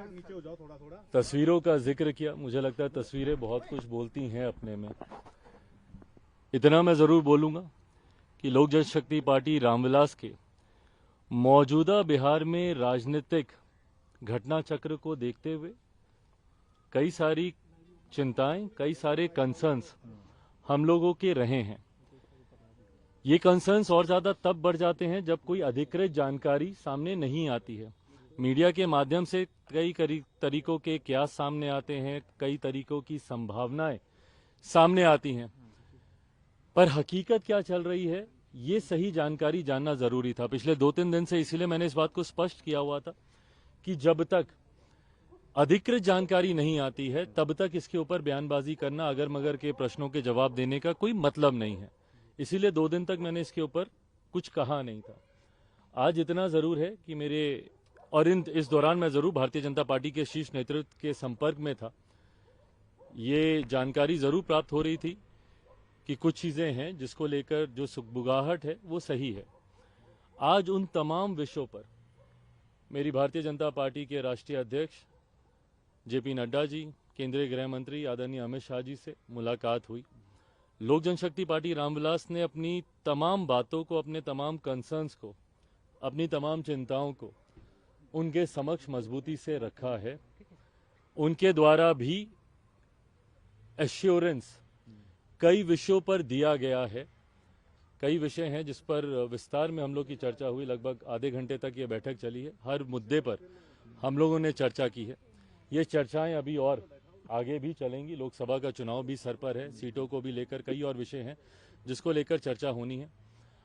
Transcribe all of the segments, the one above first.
नीचे हो जाओ थोड़ा। तस्वीरों का जिक्र किया, मुझे लगता है तस्वीरें बहुत कुछ बोलती हैं अपने में। इतना मैं जरूर बोलूंगा कि लोक जनशक्ति पार्टी रामविलास के मौजूदा बिहार में राजनीतिक घटना चक्र को देखते हुए कई सारी चिंताएं, कई सारे कंसर्न्स हम लोगों के रहे हैं। ये कंसर्न्स और ज्यादा तब बढ़ जाते हैं जब कोई अधिकृत जानकारी सामने नहीं आती है। मीडिया के माध्यम से कई तरीकों के कयास सामने आते हैं, कई तरीकों की संभावनाएं सामने आती हैं, पर हकीकत क्या चल रही है ये सही जानकारी जानना जरूरी था। पिछले 2-3 दिन से इसीलिए मैंने इस बात को स्पष्ट किया हुआ था कि जब तक अधिकृत जानकारी नहीं आती है तब तक इसके ऊपर बयानबाजी करना, अगर मगर के प्रश्नों के जवाब देने का कोई मतलब नहीं है। इसीलिए 2 दिन तक मैंने इसके ऊपर कुछ कहा नहीं था। आज इतना जरूर है कि मेरे और इस दौरान मैं जरूर भारतीय जनता पार्टी के शीर्ष नेतृत्व के संपर्क में था। ये जानकारी जरूर प्राप्त हो रही थी कि कुछ चीजें हैं जिसको लेकर जो सुगबुगाहट है वो सही है। आज उन तमाम विषयों पर मेरी भारतीय जनता पार्टी के राष्ट्रीय अध्यक्ष जेपी नड्डा जी, केंद्रीय गृह मंत्री आदरणीय अमित शाह जी से मुलाकात हुई। लोक जनशक्ति पार्टी रामविलास ने अपनी तमाम बातों को, अपने तमाम कंसर्न्स को, अपनी तमाम चिंताओं को उनके समक्ष मजबूती से रखा है। उनके द्वारा भी एश्योरेंस कई विषयों पर दिया गया है। कई विषय हैं जिस पर विस्तार में हम लोग की चर्चा हुई। लगभग आधे घंटे तक ये बैठक चली है। हर मुद्दे पर हम लोगों ने चर्चा की है। ये चर्चाएं अभी और आगे भी चलेंगी। लोकसभा का चुनाव भी सर पर है, सीटों को भी लेकर कई और विषय हैं जिसको लेकर चर्चा होनी है।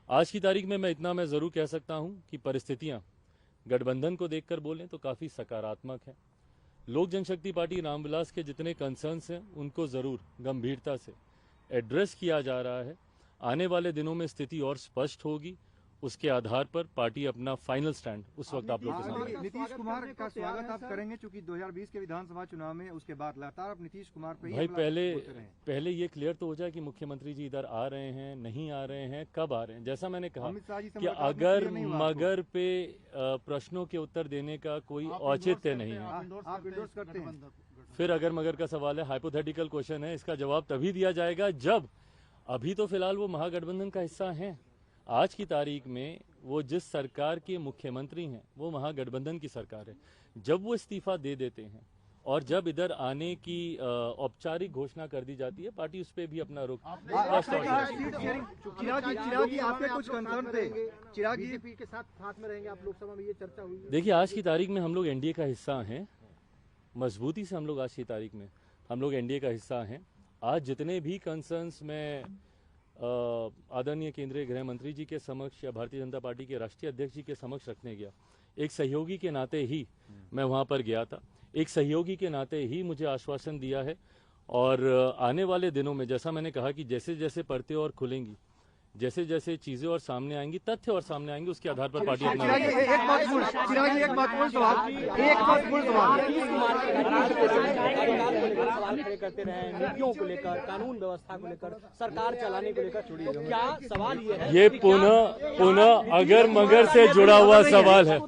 आज की तारीख में मैं जरूर कह सकता हूं कि परिस्थितियां गठबंधन को देखकर बोलें तो काफी सकारात्मक है। लोक जनशक्ति पार्टी रामविलास के जितने कंसर्न्स हैं उनको जरूर गंभीरता से एड्रेस किया जा रहा है। आने वाले दिनों में स्थिति और स्पष्ट होगी। उसके आधार पर पार्टी अपना फाइनल स्टैंड उस वक्त आप लोगों के सामने। नीतीश कुमार का स्वागत आप करेंगे क्योंकि 2020 के विधानसभा चुनाव में उसके बाद लगातार आप नीतीश कुमार पे भाई पहले ये क्लियर तो हो जाए कि मुख्यमंत्री जी इधर आ रहे हैं, नहीं आ रहे हैं, कब आ रहे हैं। जैसा मैंने कहा कि अगर मगर पे प्रश्नों के उत्तर देने का कोई औचित्य नहीं है। आप इंडोर्स करते हैं? फिर अगर मगर का सवाल है, हाइपोथेटिकल क्वेश्चन है, इसका जवाब तभी दिया जाएगा जब, अभी तो फिलहाल वो महागठबंधन का हिस्सा हैं। आज की तारीख में वो जिस सरकार के मुख्यमंत्री हैं वो महागठबंधन की सरकार है। जब वो इस्तीफा दे देते हैं और जब इधर आने की औपचारिक घोषणा कर दी जाती है, पार्टी उस पर भी अपना रुख बीजेपी के साथ में रहेंगे आप लोकसभा में, ये चर्चा हुई। देखिए, आज की तारीख में हम लोग एनडीए का हिस्सा हैं। मजबूती से हम लोग आज की तारीख में हम लोग एनडीए का हिस्सा हैं। आज जितने भी कंसर्न्स में आदरणीय केंद्रीय गृह मंत्री जी के समक्ष या भारतीय जनता पार्टी के राष्ट्रीय अध्यक्ष जी के समक्ष रखने गया, एक सहयोगी के नाते ही मैं वहां पर गया था। एक सहयोगी के नाते ही मुझे आश्वासन दिया है और आने वाले दिनों में जैसा मैंने कहा कि जैसे जैसे परतें और खुलेंगी, जैसे जैसे चीजें और सामने आएंगी, तथ्य और सामने आएंगे, उसके आधार पर पार्टी अपना करते रहे नीतियों को लेकर, कानून व्यवस्था को लेकर, सरकार चलाने को लेकर। क्या सवाल ये है, ये पुनः अगर मगर से जुड़ा हुआ सवाल है।